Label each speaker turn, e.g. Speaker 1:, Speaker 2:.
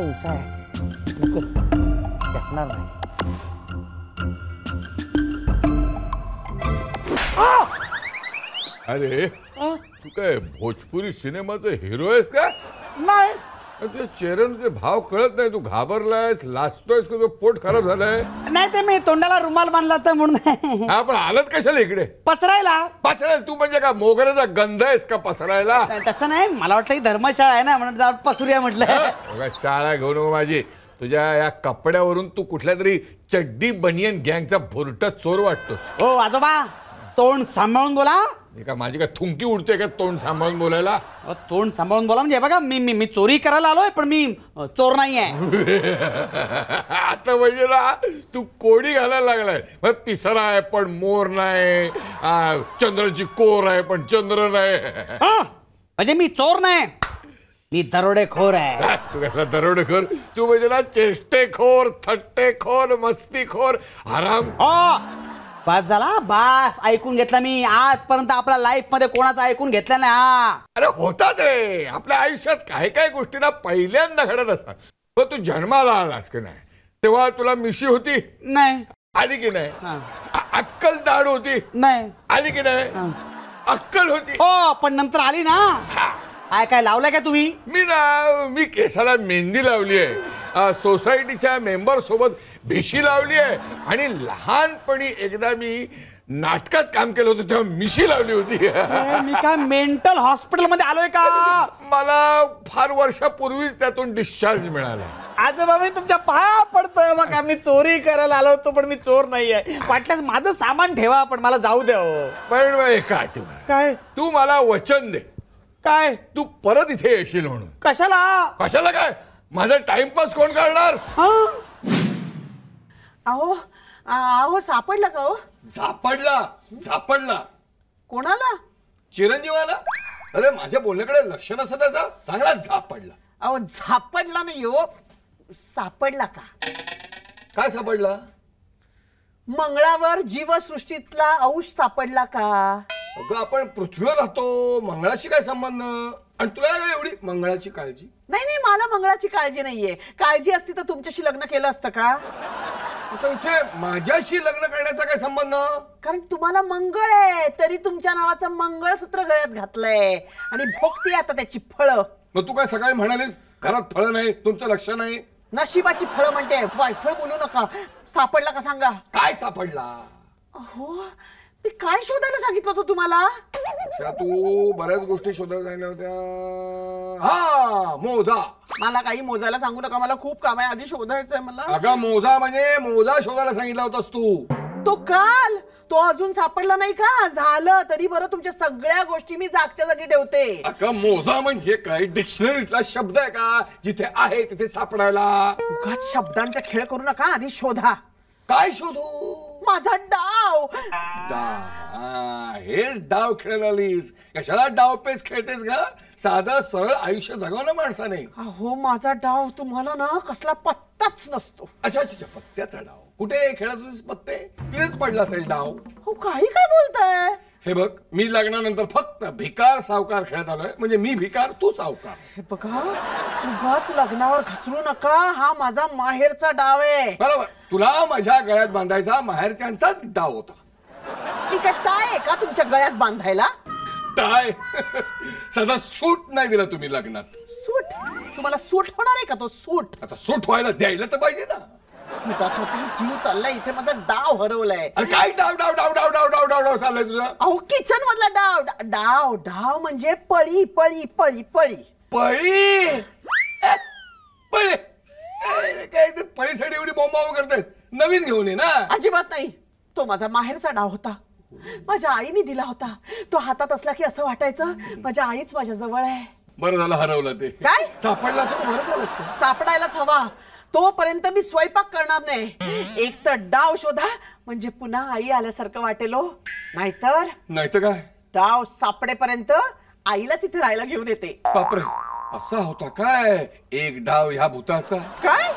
Speaker 1: उंच आहे, टाकणार नाही.
Speaker 2: अरे तू काय भोजपुरी सिनेमाचा हिरो आहेस का?
Speaker 1: नाही.
Speaker 2: तुझ्या चेहऱ्याचे भाव कळत नाही. तू घाबरलायस, लाजतोयस का? तुझं पोट खराब झालंय?
Speaker 1: नाही ते मी तोंडाला रुमाल बांधला तर म्हणून.
Speaker 2: हा पण आलत कशाला इकडे?
Speaker 1: पसरायला.
Speaker 2: पसरायला? तू म्हणजे का मोगऱ्याचा गंध आहेस का पसरायला?
Speaker 1: तसं नाही, मला वाटलं ही धर्मशाळा आहे ना म्हणून जाऊन पसरूया म्हटलं.
Speaker 2: शाळा घेऊ नको माझी. तुझ्या या कपड्यावरून तू कुठल्या तरी चड्डी बनियन गँगचा भुरटा चोर वाटतोस.
Speaker 1: हो आजोबा, तोंड सांभाळून बोला.
Speaker 2: का माझी काय थुंकी उडते का तोंड सांभाळून बोलायला?
Speaker 1: तोंड सांभाळून बोला म्हणजे बघा, मी चोरी करायला आलोय पण मी चोर नाही आहे.
Speaker 2: आता म्हणजे ना तू कोडी घालायला लागलाय. पिसरा आहे पण मोर नाही, चंद्राची कोर आहे पण चंद्र नाही.
Speaker 1: म्हणजे मी चोर नाही, मी दरोडेखोर आहे.
Speaker 2: तू कसला दरोडेखोर? तू म्हणजे ना चेष्टेखोर, थट्टेखोर, मस्तीखोर, हराम.
Speaker 1: बस झाला, बस ऐकून घेतला मी. आजपर्यंत आपल्या लाईफ मध्ये कोणाचं ऐकून घेतलं नाही. हा
Speaker 2: अरे होतात रे आपल्या आयुष्यात काही काही गोष्टी ना पहिल्यांदा घडत असतात. पण तू जन्माला आलास की नाही तेव्हा तुला मिशी होती?
Speaker 1: नाही.
Speaker 2: आली की नाही? अक्कल दाढ होती?
Speaker 1: नाही.
Speaker 2: आली की नाही? अक्कल होती.
Speaker 1: हो पण नंतर आली ना. काय लावलंय का तुम्ही?
Speaker 2: मी केसाला मेहंदी लावली आहे, सोसायटीच्या मेंबर सोबत भिशी लावली आहे, आणि लहानपणी एकदा मी नाटकात काम केलं होतं तेव्हा मिशी लावली होती.
Speaker 1: मी काय मेंटल हॉस्पिटल मध्ये आलोय का?
Speaker 2: मला फार वर्षापूर्वीच त्यातून डिस्चार्ज मिळाला.
Speaker 1: आजोबा मी तुमच्या पाया पडतोय. मग मी चोरी करायला आलो होतो पण मी चोर नाहीये. वाटल्यास माझं सामान ठेवा पण मला जाऊ द्या.
Speaker 2: पण एका अटीवर.
Speaker 1: काय? तू
Speaker 2: तू मला वचन दे.
Speaker 1: काय?
Speaker 2: तू परत इथे येशील म्हणून.
Speaker 1: कशाला?
Speaker 2: कशाला काय? माझा टाइमपास कोण करणार?
Speaker 3: अहो अहो सापडला का? हो
Speaker 2: सापडला.
Speaker 3: कोणाला?
Speaker 2: चिरंजीवाला. अरे माझ्या बोलण्याकडे लक्ष नसतं त्याचा. चांगला सापडला.
Speaker 3: अहो झापडला नाही हो, सापडला का?
Speaker 2: काय सापडला?
Speaker 3: मंगळावर जीवसृष्टीतला अंश सापडला का?
Speaker 2: अगं आपण पृथ्वीवर राहतो, मंगळाशी काय संबंध? आणि तुला काय एवढी मंगळाची काळजी?
Speaker 3: नाही नाही, मला मंगळाची काळजी नाहीये. काळजी असती तर तुमच्याशी लग्न केलं असतं का?
Speaker 2: आता इथे माझ्याशी लग्न करण्याचा काय संबंध?
Speaker 3: कारण तुम्हाला मंगळ आहे, तरी तुमच्या नावाचं मंगळसूत्र गळ्यात घातलंय आणि भोगती आता त्याची फळं.
Speaker 2: मग तू काय सकाळी म्हणालीस घरात फळं नाही, तुमचं लक्ष नाही?
Speaker 3: नशिबाची फळं म्हणते, वायफळ बोलू नका. सापडला का सांगा?
Speaker 2: काय सापडला?
Speaker 3: हो, मी काय शोधायला सांगितलं होतं तुम्हाला?
Speaker 2: अच्छा, तू बऱ्याच गोष्टी शोधायला सांगितल्या होत्या. हा, मोजा.
Speaker 3: मला काही मोजायला सांगू नका, मला खूप काम आहे, आधी शोधायचंय मला.
Speaker 2: अगं मोजा म्हणजे मोजा शोधायला सांगितला होतास तू.
Speaker 3: तो काल, तो अजून सापडला नाही का? झालं तरी बरं, तुमच्या सगळ्या गोष्टी मी जागच्या जागी ठेवते.
Speaker 2: अगं मोजा म्हणजे काय? डिक्शनरीतला शब्द आहे का? जिथे आहे तिथे सापडायला.
Speaker 3: उगाच शब्दांचा खेळ करू नका, आधी शोधा.
Speaker 2: काय शोधू?
Speaker 3: माझा डाव.
Speaker 2: हेच डाव खेळायला आलीस? कशाला डाव पेच खेळतेस का? साधं सरळ आयुष्य जगाव ना माणसाने.
Speaker 3: अहो माझा डाव तुम्हाला ना कसला पत्ताच नसतो.
Speaker 2: अच्छा, पत्त्याचा डाव. कुठे खेळत होतीस पत्ते? तिथेच पडला असेल डाव.
Speaker 3: हो काही काय बोलताय?
Speaker 2: हे बघ, मी लग्नानंतर फक्त भिकार सावकार खेळत आलोय. म्हणजे मी भिकार, तू सावकार.
Speaker 3: हे बघा, उगाच लग्नावर घसरू नका. हा माझा माहेरचा डाव आहे.
Speaker 2: बरोबर, तुला माझ्या गळ्यात बांधायचा माहेरच्यांचाच डाव होता.
Speaker 3: मी काय टाय आहे का तुमच्या गळ्यात बांधायला?
Speaker 2: टाय? सदा सूट नाही दिला तुम्ही लग्नात.
Speaker 3: सूट? तुम्हाला सूट होणार आहे का तो सूट?
Speaker 2: आता सूट व्हायला द्यायला तर पाहिजे ना.
Speaker 3: सूटाचा जीव चाललाय इथे, माझा डाव हरवलाय.
Speaker 2: अरे काय डाव डाव डाव डाव डाव डाव डाव डाव चाललाय तुझा?
Speaker 3: अहो किचन मधला डाव. डाव डाव म्हणजे पळी पळी पळी पळी
Speaker 2: पळी. पळी काय ते पळीसाठी एवढी बोंबाबोंब करतायत? नवीन घेऊन ये ना.
Speaker 3: अजिबात नाही, तो माझा माहेरचा डाव होता. माझ्या आईने दिला होता. तो हातात असला की असं वाटायचं माझ्या आईच माझ्या जवळ आहे.
Speaker 2: बरं झालं हरवलं ते.
Speaker 3: काय?
Speaker 2: सापडला असं बरं झालं असतं.
Speaker 3: सापडायलाच हवा. तोपर्यंत मी स्वयंपाक करणार नाही. एक तर डाव शोधा म्हणजे पुन्हा आई आल्यासारखं वाटेल.
Speaker 2: नाहीतर काय?
Speaker 3: डाव सापडेपर्यंत आईलाच इथे राहायला घेऊन येते.
Speaker 2: बापरे, असा होता काय एक डाव ह्या भूताचा?
Speaker 3: काय?